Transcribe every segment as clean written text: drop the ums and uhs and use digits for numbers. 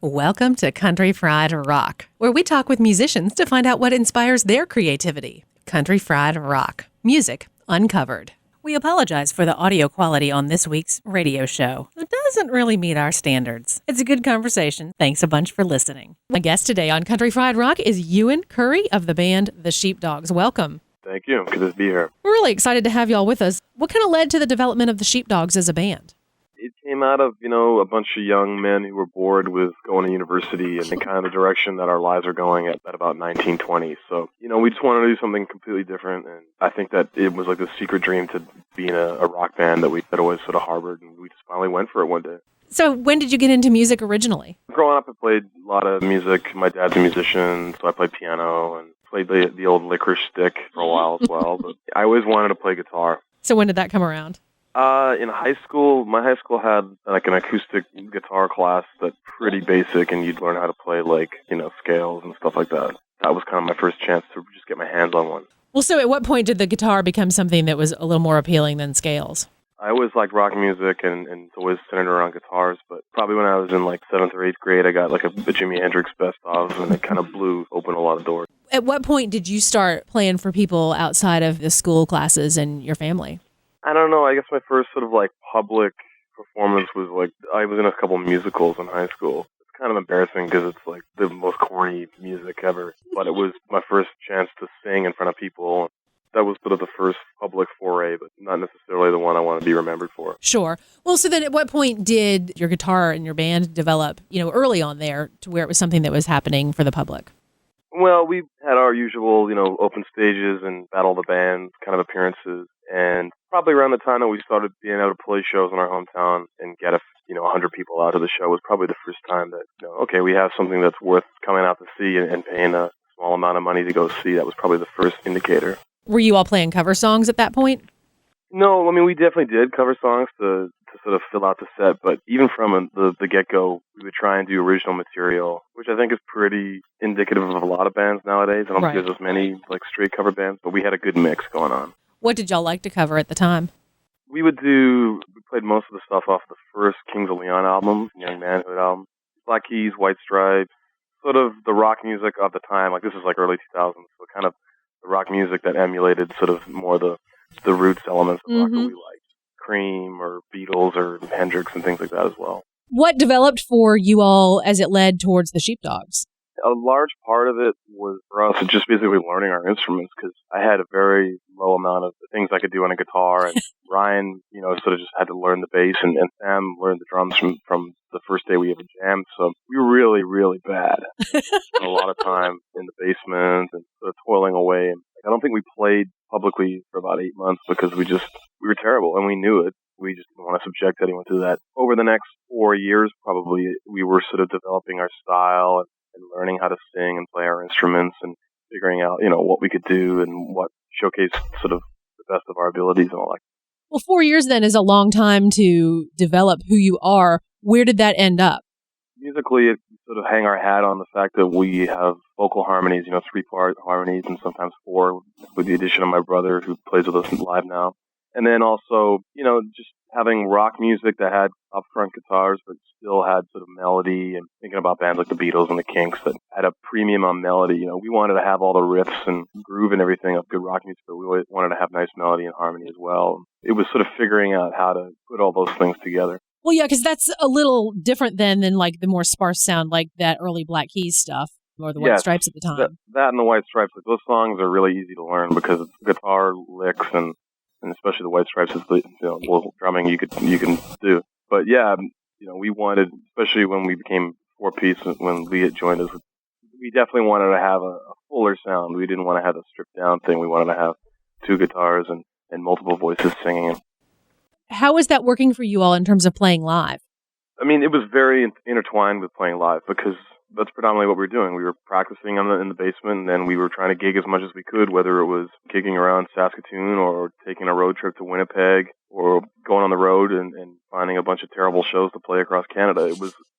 Welcome to Country Fried Rock, where we talk with musicians to find out what inspires their creativity. Country Fried Rock, music uncovered. We apologize for the audio quality on this week's radio show. It doesn't really meet our standards. It's a good conversation. Thanks a bunch for listening. My guest today on Country Fried Rock is Ewan Curry of the band The Sheepdogs. Welcome. Thank you. Good to be here. We're really excited to have y'all with us. What kind of led to the development of The Sheepdogs as a band? It came out of, a bunch of young men who were bored with going to university and the kind of the direction that our lives are going at about 1920. So, we just wanted to do something completely different. And I think that it was like a secret dream to be in a rock band that we had always sort of harbored. And we just finally went for it one day. So when did you get into music originally? Growing up, I played a lot of music. My dad's a musician, so I played piano and played the old licorice stick for a while as well. But I always wanted to play guitar. So when did that come around? In high school, my high school had like an acoustic guitar class that's pretty basic, and you'd learn how to play scales and stuff like that. That was kind of my first chance to just get my hands on one. Well, so at what point did the guitar become something that was a little more appealing than scales? I always liked rock music and it's always centered around guitars, but probably when I was in 7th or 8th grade, I got a Jimi Hendrix best of, and it kind of blew open a lot of doors. At what point did you start playing for people outside of the school classes and your family? I don't know. I guess my first sort of public performance was I was in a couple musicals in high school. It's kind of embarrassing because it's the most corny music ever, but it was my first chance to sing in front of people. That was sort of the first public foray, but not necessarily the one I want to be remembered for. Sure. Well, so then at what point did your guitar and your band develop, early on there to where it was something that was happening for the public? Well, we had our usual, open stages and Battle of the Bands kind of appearances. And probably around the time that we started being able to play shows in our hometown and get 100 people out to the show was probably the first time that, okay, we have something that's worth coming out to see and paying a small amount of money to go see. That was probably the first indicator. Were you all playing cover songs at that point? No, we definitely did cover songs to sort of fill out the set, but even from the get-go, we would try and do original material, which I think is pretty indicative of a lot of bands nowadays. I don't think there's as many straight cover bands, but we had a good mix going on. What did y'all like to cover at the time? We played most of the stuff off the first Kings of Leon album, Young Manhood album, Black Keys, White Stripes, sort of the rock music of the time. This is early 2000s, so kind of the rock music that emulated sort of more the roots elements of rock that we liked. Cream or Beatles or Hendrix and things like that as well. What developed for you all as it led towards the Sheepdogs? A large part of it was for us just basically learning our instruments, because I had a very low amount of the things I could do on a guitar, and Ryan, sort of just had to learn the bass, and Sam learned the drums from the first day we ever jammed. So we were really, really bad. Spent a lot of time in the basement and sort of toiling away. And I don't think we played publicly for about 8 months because we were terrible, and we knew it. We just didn't want to subject anyone to that. Over the next 4 years, probably, we were sort of developing our style and learning how to sing and play our instruments and figuring out, what we could do and what showcased sort of the best of our abilities and all that. Well, 4 years then is a long time to develop who you are. Where did that end up? Musically, it sort of hang our hat on the fact that we have vocal harmonies, 3-part harmonies and sometimes 4 with the addition of my brother who plays with us live now. And then also, just having rock music that had upfront guitars but still had sort of melody, and thinking about bands like the Beatles and the Kinks that had a premium on melody. We wanted to have all the riffs and groove and everything of good rock music, but we always wanted to have nice melody and harmony as well. It was sort of figuring out how to put all those things together. Well, yeah, because that's a little different than the more sparse sound like that early Black Keys stuff or the White Stripes at the time. That and the White Stripes, those songs are really easy to learn because it's guitar licks and especially the White Stripes is little drumming you can do. But yeah, we wanted, especially when we became 4-piece, when Lee had joined us, we definitely wanted to have a fuller sound. We didn't want to have a stripped down thing. We wanted to have 2 guitars and multiple voices singing. How was that working for you all in terms of playing live? It was very intertwined with playing live because that's predominantly what we were doing. We were practicing in the basement, and then we were trying to gig as much as we could, whether it was gigging around Saskatoon or taking a road trip to Winnipeg or going on the road and finding a bunch of terrible shows to play across Canada.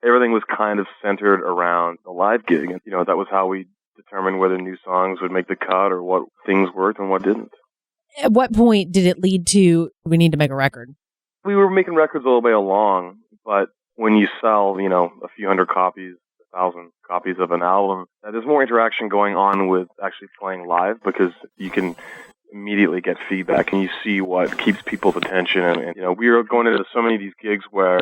Everything was kind of centered around the live gig. And, that was how we determined whether new songs would make the cut or what things worked and what didn't. At what point did it lead to, we need to make a record? We were making records all the way along, but when you sell, a few hundred copies 1,000 copies of an album. There's more interaction going on with actually playing live because you can immediately get feedback and you see what keeps people's attention. And we were going into so many of these gigs where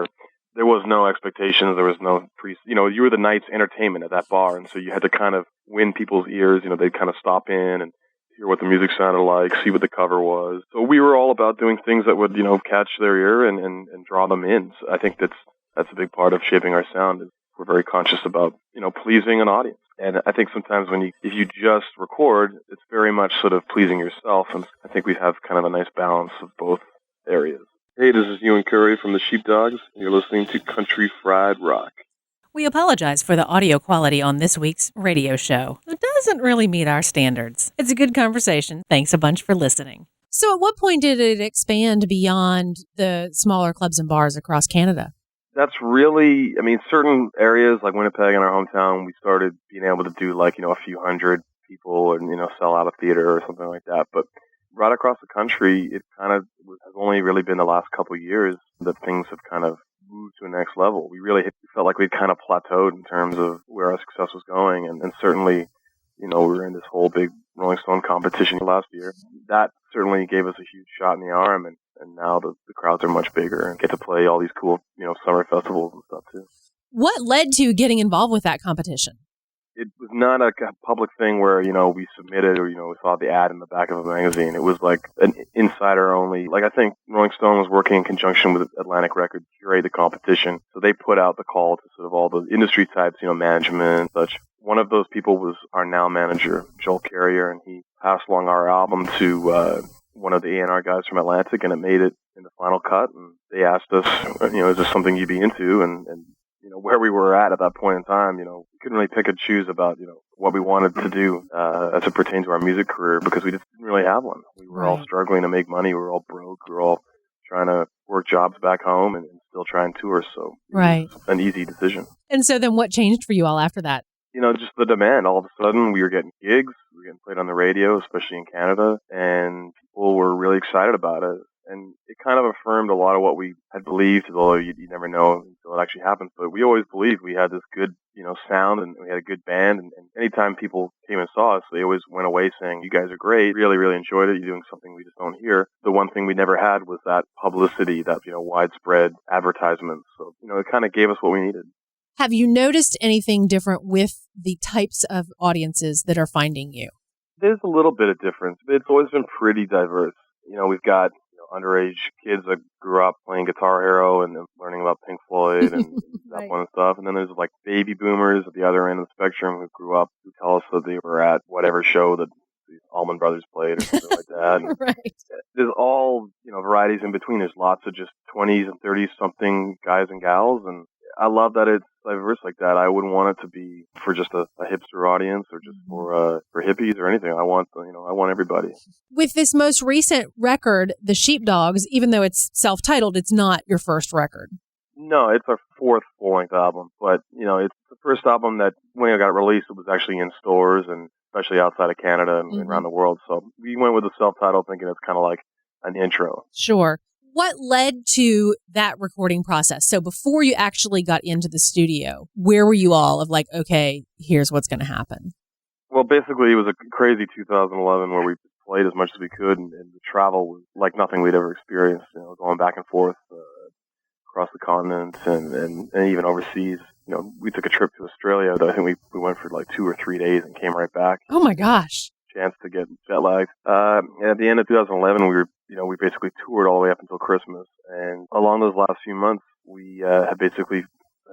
there was no expectations, there was no you were the night's entertainment at that bar, and so you had to kind of win people's ears. They'd kind of stop in and hear what the music sounded like, see what the cover was. So we were all about doing things that would, catch their ear and draw them in. So I think that's a big part of shaping our sound. Is we're very conscious about, pleasing an audience. And I think sometimes if you just record, it's very much sort of pleasing yourself. And I think we have kind of a nice balance of both areas. Hey, this is Ewan Curry from the Sheepdogs. You're listening to Country Fried Rock. We apologize for the audio quality on this week's radio show. It doesn't really meet our standards. It's a good conversation. Thanks a bunch for listening. So at what point did it expand beyond the smaller clubs and bars across Canada? That's really, certain areas like Winnipeg in our hometown, we started being able to do a few hundred people and, sell out a theater or something like that. But right across the country, it kind of has only really been the last couple of years that things have kind of moved to a next level. We felt like we'd kind of plateaued in terms of where our success was going. And certainly, we were in this whole big Rolling Stone competition last year. That certainly gave us a huge shot in the arm. And now the crowds are much bigger and get to play all these cool, summer festivals and stuff too. What led to getting involved with that competition? It was not a public thing where, we submitted or, we saw the ad in the back of a magazine. It was like an insider only. Like I think Rolling Stone was working in conjunction with Atlantic Records to curate the competition. So they put out the call to sort of all the industry types, management and such. One of those people was our now manager, Joel Carrier, and he passed along our album to one of the A&R guys from Atlantic, and it made it in the final cut. And they asked us, is this something you'd be into? And where we were at that point in time, we couldn't really pick and choose about, what we wanted to do as it pertained to our music career because we just didn't really have one. We were all struggling to make money. We were all broke. We were all trying to work jobs back home and still try and tour. So it was an easy decision. And so then what changed for you all after that? Just the demand. All of a sudden, we were getting gigs. We were getting played on the radio, especially in Canada, and people were really excited about it. And it kind of affirmed a lot of what we had believed, although you never know until it actually happens. But we always believed we had this good, sound, and we had a good band. And anytime people came and saw us, they always went away saying, "You guys are great. Really, really enjoyed it. You're doing something we just don't hear." The one thing we never had was that publicity, that widespread advertisements. So it kind of gave us what we needed. Have you noticed anything different with the types of audiences that are finding you? There's a little bit of difference, but it's always been pretty diverse. We've got underage kids that grew up playing Guitar Hero and learning about Pink Floyd and that kind of stuff. And then there's like baby boomers at the other end of the spectrum who grew up, who tell us that they were at whatever show that the Allman Brothers played or something like that. And there's all, varieties in between. There's lots of just 20s and 30s something guys and gals. And I love that it's diverse like that. I wouldn't want it to be for just a hipster audience or just for hippies or anything. I want everybody. With this most recent record, The Sheepdogs, even though it's self-titled, it's not your first record. No, it's our fourth full-length album. But, it's the first album that when it got released, it was actually in stores and especially outside of Canada and around the world. So we went with the self-titled thinking it's kind of like an intro. Sure. What led to that recording process? So before you actually got into the studio, where were you all of like, okay, here's what's going to happen? Well, basically, it was a crazy 2011 where we played as much as we could, and the travel was like nothing we'd ever experienced, going back and forth across the continent and even overseas. We took a trip to Australia. I think we went for like 2 or 3 days and came right back. Oh, my gosh. Chance to get jet lagged. And at the end of 2011, we basically toured all the way up until Christmas. And along those last few months, we had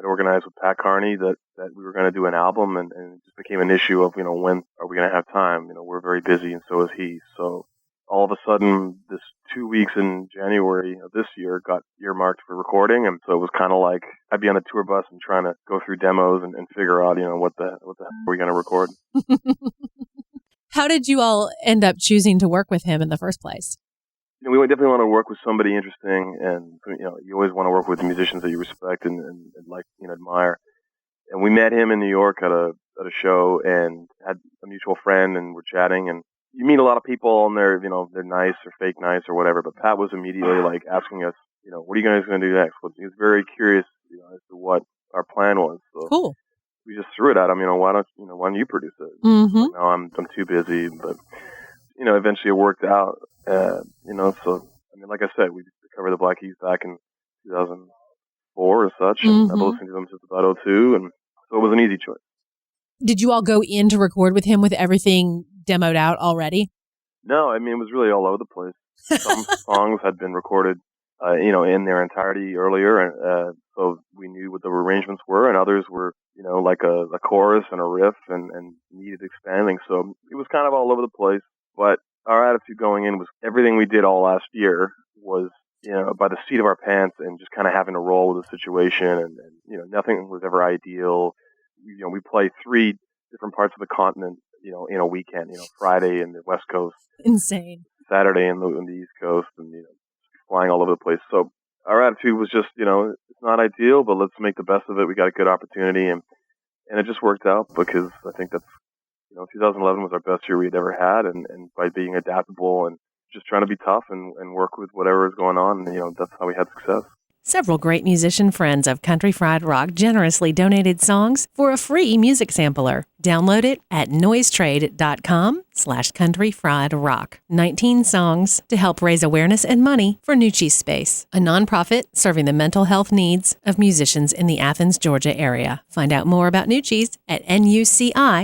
organized with Pat Carney that we were going to do an album, and it just became an issue of, when are we going to have time? We're very busy, and so is he. So all of a sudden, this 2 weeks in January of this year got earmarked for recording, and so it was kind of like I'd be on a tour bus and trying to go through demos and figure out, what the hell are we going to record. How did you all end up choosing to work with him in the first place? We definitely want to work with somebody interesting, and you always want to work with the musicians that you respect and like, admire. And we met him in New York at a show and had a mutual friend, and we're chatting. And you meet a lot of people, and they're nice or fake nice or whatever. But Pat was immediately like asking us, what are you guys going to do next? He was very curious, as to what our plan was. So cool. we just threw it at him. Why don't you produce it? Mm-hmm. Like, no, I'm too busy. But eventually it worked out. So like I said, we covered the Black Keys back in 2004 or such, and I've been listening to them since about '02, and so it was an easy choice. Did you all go in to record with him with everything demoed out already? No, it was really all over the place. Some songs had been recorded, in their entirety earlier, so we knew what the arrangements were, and others were, like a chorus and a riff and needed expanding. So it was kind of all over the place. But our attitude going in was everything we did all last year was, by the seat of our pants and just kind of having to roll with the situation, and nothing was ever ideal. We play 3 different parts of the continent, in a weekend, Friday in the West Coast. Insane. Saturday in the East Coast, and, flying all over the place. So our attitude was just, it's not ideal, but let's make the best of it. We got a good opportunity, and it just worked out because I think that's, 2011 was our best year we had ever had, and by being adaptable and just trying to be tough and work with whatever is going on, that's how we had success. Several great musician friends of Country Fried Rock generously donated songs for a free music sampler. Download it at noisetrade.com/countryfriedrock. 19 songs to help raise awareness and money for Nucci's Space, a nonprofit serving the mental health needs of musicians in the Athens, Georgia area. Find out more about Nucci's at nuci.org.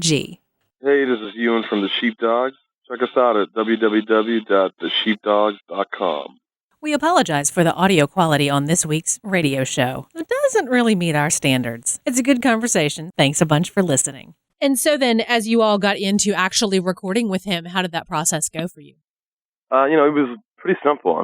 Hey, this is Ewan from the Sheepdogs. Check us out at www.thesheepdogs.com. We apologize for the audio quality on this week's radio show. It doesn't really meet our standards. It's a good conversation. Thanks a bunch for listening. And so then, as you all got into actually recording with him, how did that process go for you? It was pretty simple.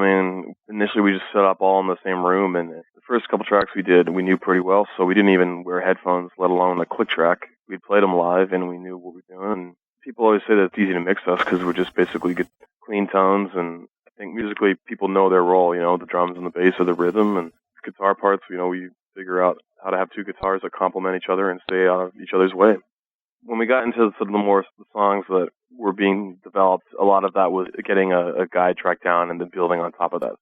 Initially we just set up all in the same room, and the first couple tracks we did, we knew pretty well, so we didn't even wear headphones, let alone a click track. We'd played them live, and we knew what we were doing. And people always say that it's easy to mix us because we're just basically good, clean tones, and I think musically people know their role, the drums and the bass or the rhythm, and guitar parts, we figure out how to have 2 guitars that complement each other and stay out of each other's way. When we got into the more songs that were being developed, a lot of that was getting a guide track down and then building on top of that.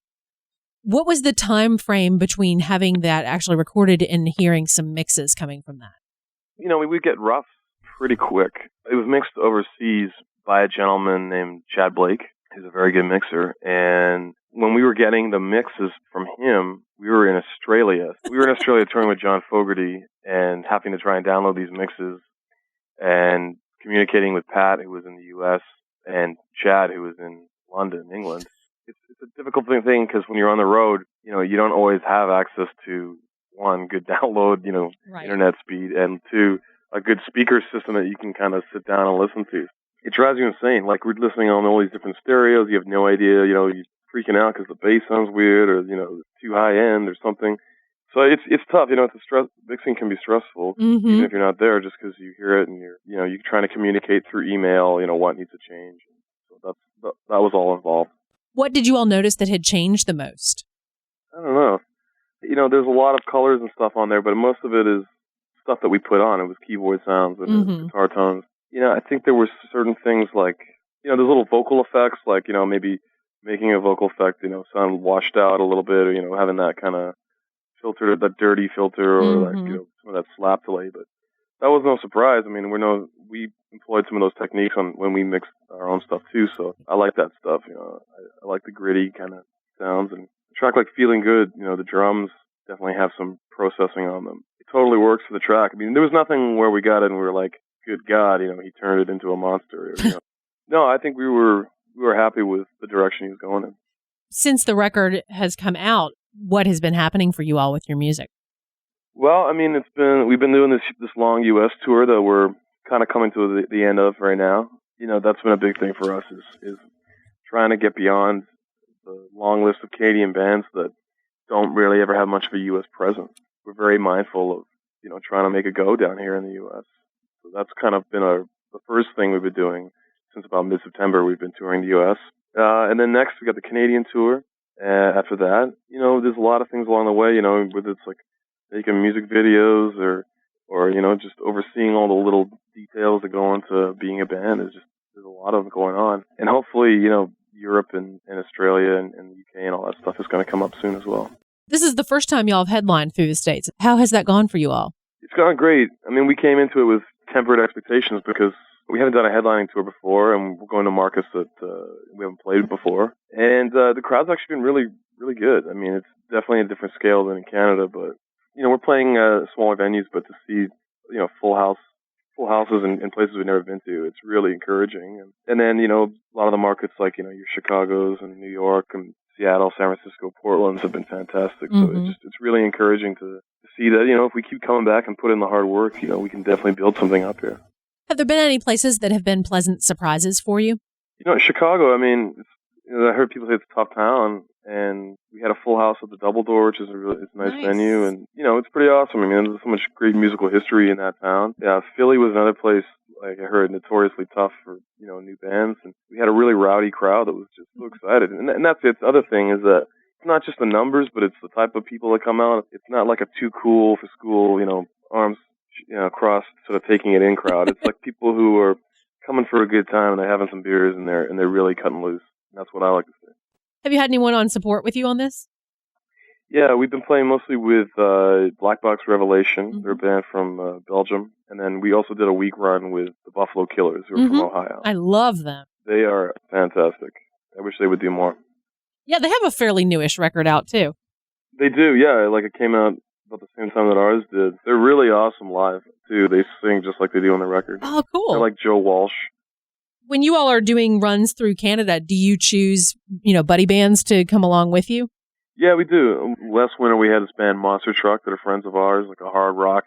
What was the time frame between having that actually recorded and hearing some mixes coming from that? We get rough pretty quick. It was mixed overseas by a gentleman named Chad Blake. He's a very good mixer. And when we were getting the mixes from him, we were in Australia. We were in Australia touring with John Fogerty and having to try and download these mixes and communicating with Pat, who was in the U.S., and Chad, who was in London, England. It's a difficult thing because when you're on the road, you don't always have access to, 1, good download, right, internet speed, and 2, a good speaker system that you can kind of sit down and listen to. It drives you insane. Like, we're listening on all these different stereos. You have no idea, you're freaking out because the bass sounds weird or, too high end or something. So it's tough. Mixing can be stressful, even if you're not there, just because you hear it and you're trying to communicate through email, what needs to change. So that was all involved. What did you all notice that had changed the most? I don't know. There's a lot of colors and stuff on there, but most of it is stuff that we put on. It was keyboard sounds and guitar tones. I think there were certain things like, there's little vocal effects, like, maybe making a vocal effect, sound washed out a little bit, or, having that kind of filter, that dirty filter, or like, some of that slap delay. But that was no surprise. We employed some of those techniques when we mixed our own stuff too. So I like that stuff. I like the gritty kind of sounds. And a track like Feeling Good, the drums definitely have some processing on them. It totally works for the track. There was nothing where we got it and we were like, good God, he turned it into a monster. No, I think we were happy with the direction he was going in. Since the record has come out, what has been happening for you all with your music? Well, we've been doing this long U.S. tour that we're kind of coming to the end of right now. That's been a big thing for us is trying to get beyond the long list of Canadian bands that don't really ever have much of a U.S. presence. We're very mindful of, trying to make a go down here in the U.S. So that's kind of been the first thing we've been doing since about mid-September. We've been touring the U.S. And then next we got the Canadian tour. After that, there's a lot of things along the way, whether it's like making music videos or just overseeing all the little details that go into being a band. There's a lot of them going on. And hopefully, Europe and Australia and the UK and all that stuff is going to come up soon as well. This is the first time y'all have headlined through the States. How has that gone for you all? It's gone great. I mean, we came into it with tempered expectations because we haven't done a headlining tour before, and we're going to markets that we haven't played before. And the crowd's actually been really, really good. I mean, it's definitely a different scale than in Canada, but, we're playing smaller venues, but to see, full houses in places we've never been to, it's really encouraging. And then, a lot of the markets like, your Chicago's and New York and Seattle, San Francisco, Portland's have been fantastic. Mm-hmm. So it's really encouraging to see that, if we keep coming back and put in the hard work, we can definitely build something up here. Have there been any places that have been pleasant surprises for you? Chicago, I mean, I heard people say it's a tough town, and we had a full house at the Double Door, which is it's a nice venue, and, it's pretty awesome. I mean, there's so much great musical history in that town. Yeah, Philly was another place, like I heard, notoriously tough for, new bands, and we had a really rowdy crowd that was just so excited. And that's it. The other thing is that it's not just the numbers, but it's the type of people that come out. It's not like a too cool for school, arms crossed, sort of taking it in crowd. It's like people who are coming for a good time and they're having some beers and they're really cutting loose. And that's what I like to see. Have you had anyone on support with you on this? Yeah, we've been playing mostly with Black Box Revelation. Mm-hmm. They're a band from Belgium. And then we also did a week run with the Buffalo Killers, who are from Ohio. I love them. They are fantastic. I wish they would do more. Yeah, they have a fairly newish record out, too. They do, yeah. Like, it came out about the same time that ours did. They're really awesome live, too. They sing just like they do on the record. Oh, cool. They're like Joe Walsh. When you all are doing runs through Canada, do you choose, buddy bands to come along with you? Yeah, we do. Last winter, we had this band Monster Truck that are friends of ours, like a hard rock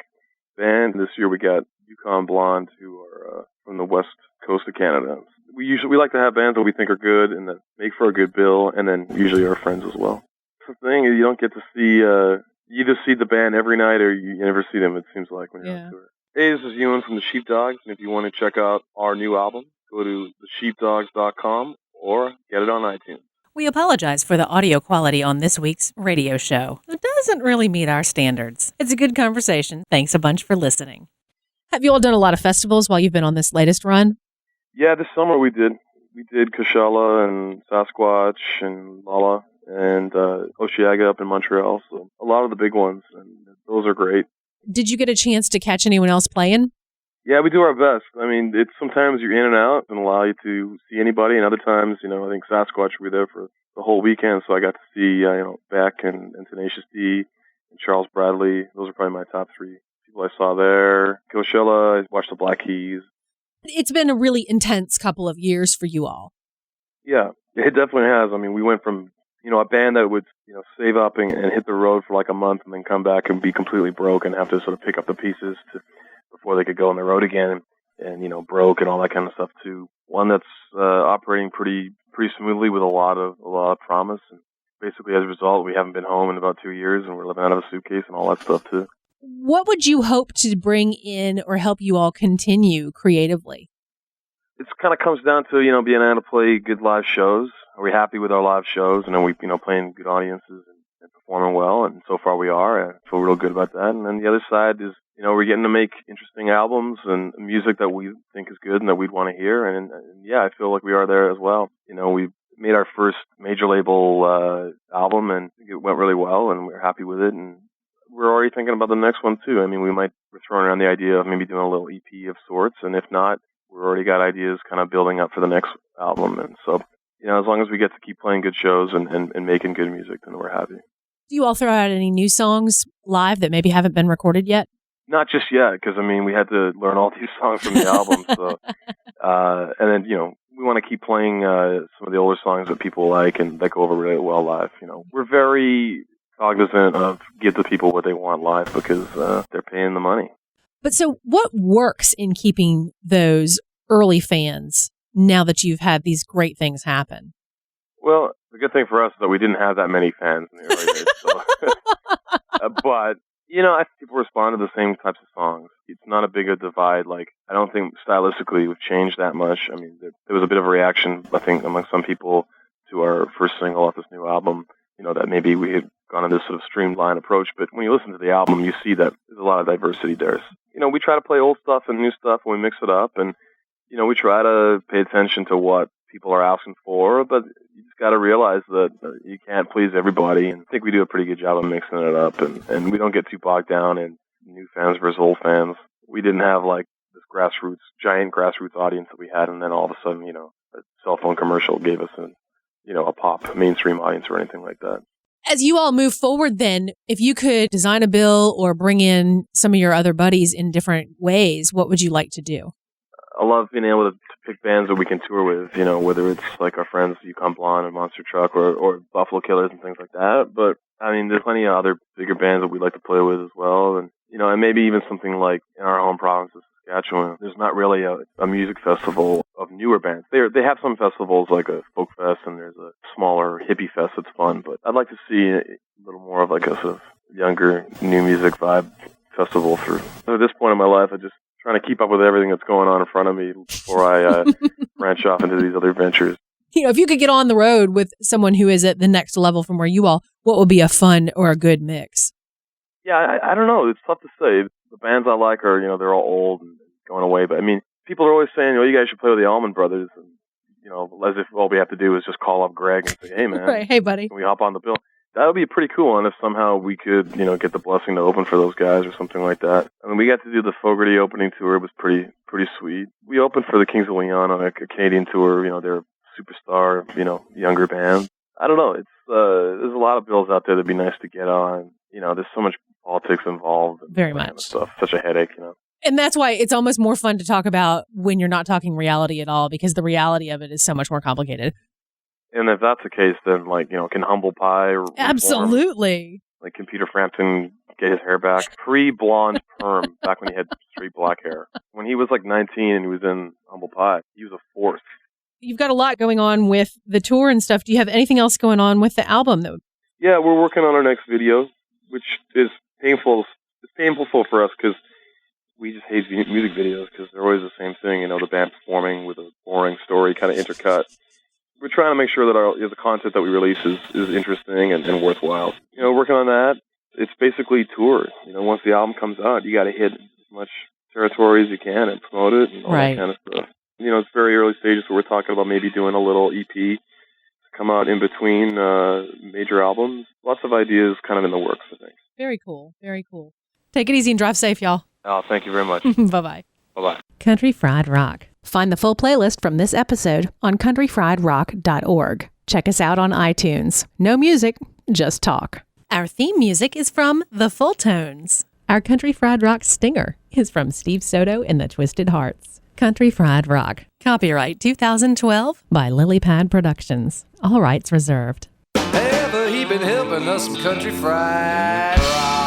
band. This year, we got Yukon Blonde, who are from the west coast of Canada. We like to have bands that we think are good and that make for a good bill, and then usually our friends as well. The thing is, you don't get to see, you either see the band every night or you never see them, it seems like, when you're on tour. Hey, this is Ewan from the Sheepdogs, and if you want to check out our new album, go to thesheepdogs.com or get it on iTunes. We apologize for the audio quality on this week's radio show. It doesn't really meet our standards. It's a good conversation. Thanks a bunch for listening. Have you all done a lot of festivals while you've been on this latest run? Yeah, this summer we did. We did Coachella and Sasquatch and Lolla and Osheaga up in Montreal. So a lot of the big ones, and those are great. Did you get a chance to catch anyone else playing? Yeah, we do our best. I mean, it's sometimes you're in and out and allow you to see anybody, and other times, I think Sasquatch, we were there for the whole weekend, so I got to see, Beck and Tenacious D and Charles Bradley. Those are probably my top three people I saw there. Coachella, I watched the Black Keys. It's been a really intense couple of years for you all. Yeah, it definitely has. I mean, we went from, a band that would, save up and hit the road for like a month and then come back and be completely broke and have to sort of pick up the pieces before they could go on the road again and, broke and all that kind of stuff, to one that's operating pretty smoothly with a lot of promise. And basically, as a result, we haven't been home in about 2 years, and we're living out of a suitcase and all that stuff, too. What would you hope to bring in or help you all continue creatively? It kind of comes down to, being able to play good live shows. Are we happy with our live shows? And are we, playing good audiences and performing well? And so far we are. I feel real good about that. And then the other side is, we're getting to make interesting albums and music that we think is good and that we'd want to hear. And yeah, I feel like we are there as well. We made our first major label album, and it went really well, and we're happy with it. And we're already thinking about the next one, too. I mean, we're throwing around the idea of maybe doing a little EP of sorts. And if not, we've already got ideas kind of building up for the next album. And so, as long as we get to keep playing good shows and making good music, then we're happy. Do you all throw out any new songs live that maybe haven't been recorded yet? Not just yet, because, we had to learn all these songs from the album. So, and then, we want to keep playing some of the older songs that people like and that go over really well live. We're very cognizant of give the people what they want live because they're paying the money. But so what works in keeping those early fans now that you've had these great things happen? Well, the good thing for us is that we didn't have that many fans in the early days. So. But, I think people respond to the same types of songs. It's not a big a divide. Like, I don't think stylistically we've changed that much. I mean, there was a bit of a reaction, I think, among some people to our first single off this new album, that maybe we had gone on this sort of streamlined approach. But when you listen to the album, you see that there's a lot of diversity there. We try to play old stuff and new stuff, and we mix it up. And, we try to pay attention to what people are asking for, but you just got to realize that you can't please everybody. And I think we do a pretty good job of mixing it up, and we don't get too bogged down in new fans versus old fans. We didn't have like this giant grassroots audience that we had, and then all of a sudden, a cell phone commercial gave us a pop mainstream audience or anything like that. As you all move forward then, if you could design a bill or bring in some of your other buddies in different ways, what would you like to do? I love being able to pick bands that we can tour with, whether it's like our friends Yukon Blonde and Monster Truck or Buffalo Killers and things like that. But, I mean, there's plenty of other bigger bands that we'd like to play with as well. And, and maybe even something like in our home province of Saskatchewan, there's not really a music festival of newer bands. They have some festivals like a folk fest, and there's a smaller hippie fest that's fun. But I'd like to see a little more of like a sort of younger new music vibe festival through. So at this point in my life, I just trying to keep up with everything that's going on in front of me before I branch off into these other ventures. If you could get on the road with someone who is at the next level from where you all, what would be a fun or a good mix? Yeah, I don't know. It's tough to say. The bands I like are, they're all old and going away. But, I mean, people are always saying, you guys should play with the Allman Brothers. And, as if all we have to do is just call up Greg and say, hey, man, right. Hey, buddy, can we hop on the bill? That would be pretty cool, and if somehow we could, get the blessing to open for those guys or something like that. I mean, we got to do the Fogarty opening tour. It was pretty sweet. We opened for the Kings of Leon on a Canadian tour. They're a superstar, younger band. I don't know. It's there's a lot of bills out there that'd be nice to get on. There's so much politics involved. Very much. Stuff. Such a headache, And that's why it's almost more fun to talk about when you're not talking reality at all, because the reality of it is so much more complicated. And if that's the case, then, can Humble Pie reform? Absolutely. Can Peter Frampton get his hair back? Pre-blonde perm, back when he had straight black hair. When he was 19 and he was in Humble Pie, he was a force. You've got a lot going on with the tour and stuff. Do you have anything else going on with the album? Yeah, we're working on our next video, which is painful. It's painful for us because we just hate music videos because they're always the same thing. The band performing with a boring story kind of intercut. We're trying to make sure that the content that we release is interesting and worthwhile. Working on that. It's basically tour. Once the album comes out, you got to hit as much territory as you can and promote it and all that kind of stuff. It's very early stages, so we're talking about maybe doing a little EP to come out in between major albums. Lots of ideas kind of in the works, I think. Very cool. Very cool. Take it easy and drive safe, y'all. Oh, thank you very much. Bye-bye. Bye-bye. Country Fried Rock. Find the full playlist from this episode on countryfriedrock.org. Check us out on iTunes. No music, just talk. Our theme music is from The Full Tones. Our Country Fried Rock stinger is from Steve Soto and the Twisted Hearts. Country Fried Rock. Copyright 2012 by Lilypad Productions. All rights reserved. Ever he been helping us some country fried rock.